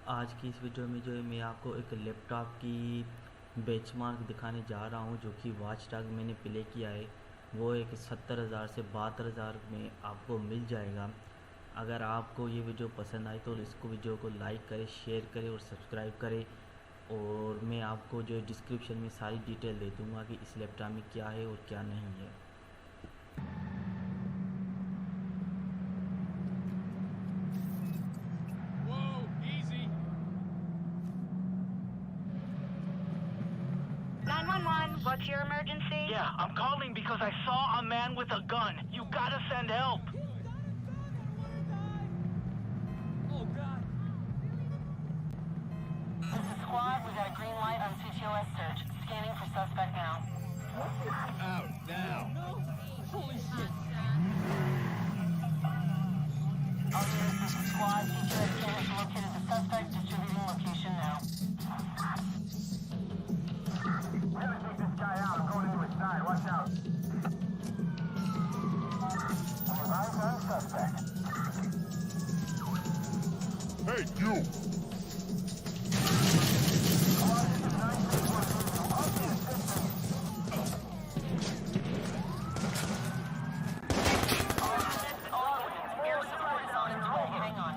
आज की इस वीडियो में जो है मैं आपको एक लैपटॉप की बेंचमार्क दिखाने जा रहा हूं, जो कि वॉच डॉग मैंने प्ले किया है। वो एक 70,000 से 72,000 में आपको मिल जाएगा। अगर आपको ये वीडियो पसंद आए तो इसको वीडियो को लाइक करें, शेयर करें और सब्सक्राइब करें। और मैं आपको जो डिस्क्रिप्शन में सारी डिटेल दे दूँगा कि इस लैपटॉप में क्या है और क्या नहीं है। Whoa, easy. 911, what's your emergency? Yeah, I'm calling because I saw a man with a gun. You gotta send help. Oh, God. This is squad. We got a green light on CTOS search. Scanning for suspect now. Out now. No. Holy shit. All units, this is squad. CTOS team has located the suspect. Distributing location now. We gotta take this guy out. I'm going into his side. Watch out. Eyes on suspect. Hey, you! All units, air support is on its way. Hang on.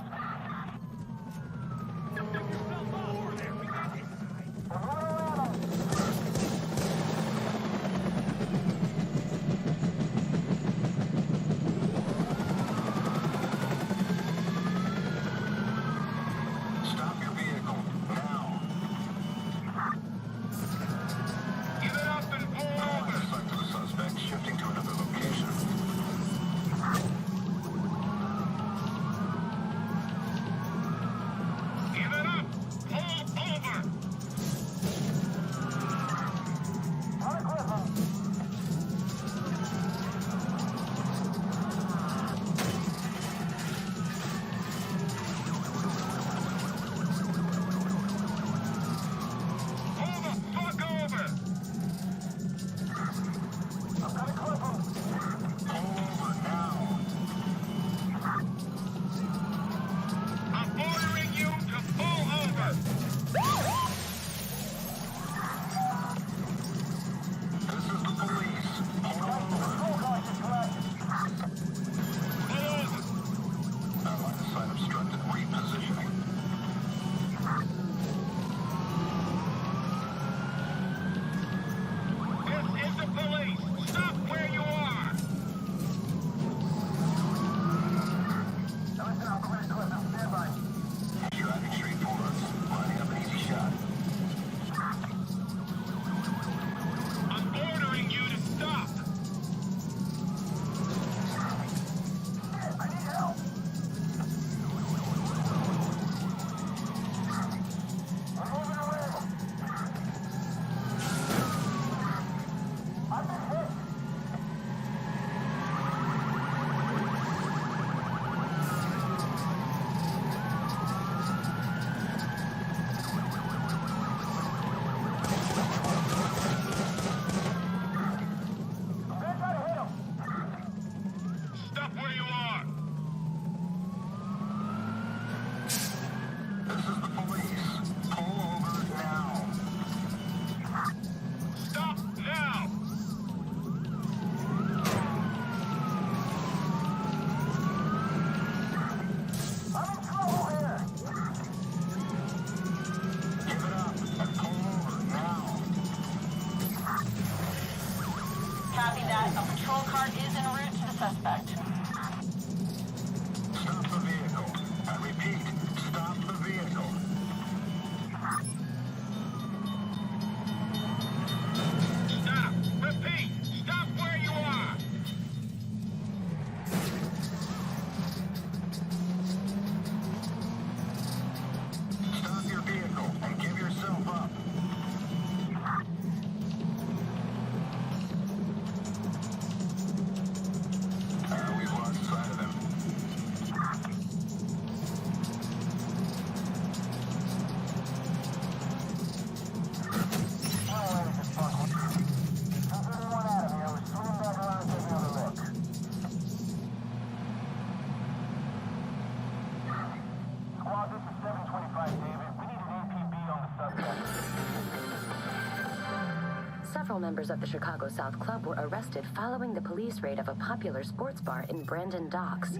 several members of the Chicago South Club were arrested following the police raid of a popular sports bar in Brandon Docks.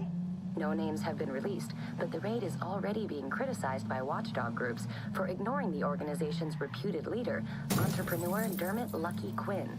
No names have been released, but the raid is already being criticized by watchdog groups for ignoring the organization's reputed leader, entrepreneur Dermot Lucky Quinn.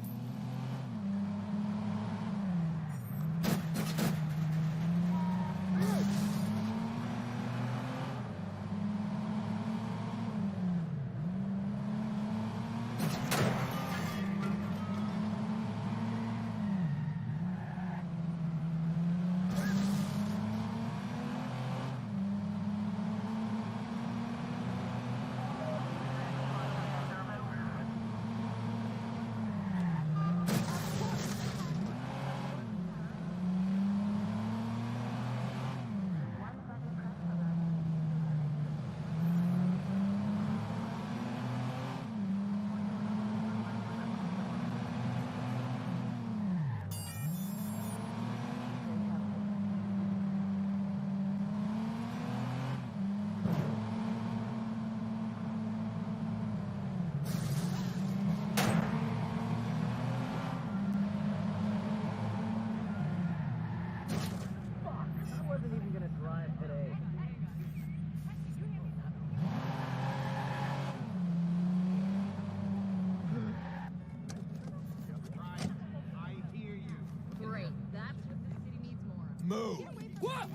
Move! What?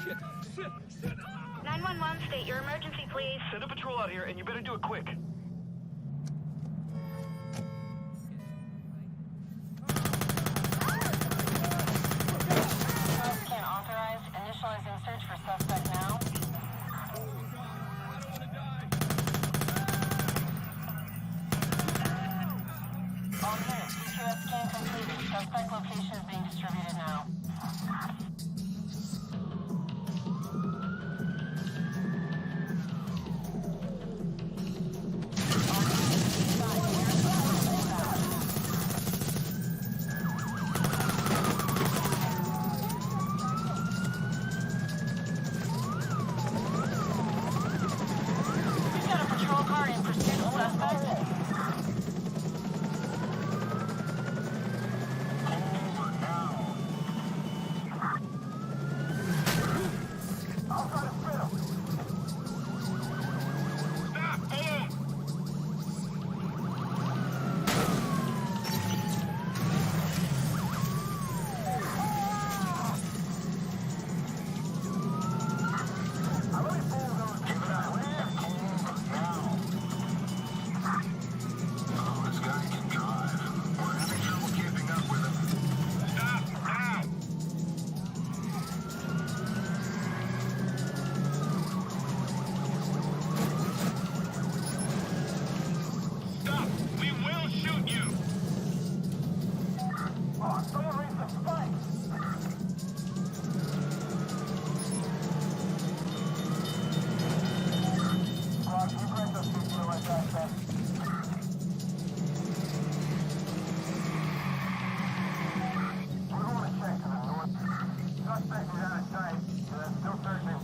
Shit! 911, state your emergency, please. Send a patrol out here, and you better do it quick. Can't authorize. Initializing search for suspect now. All units, CQS scan completed. Suspect location is being distributed now. We've got a patrol car in pursuit of suspect. Suspect is out of sight. Still searching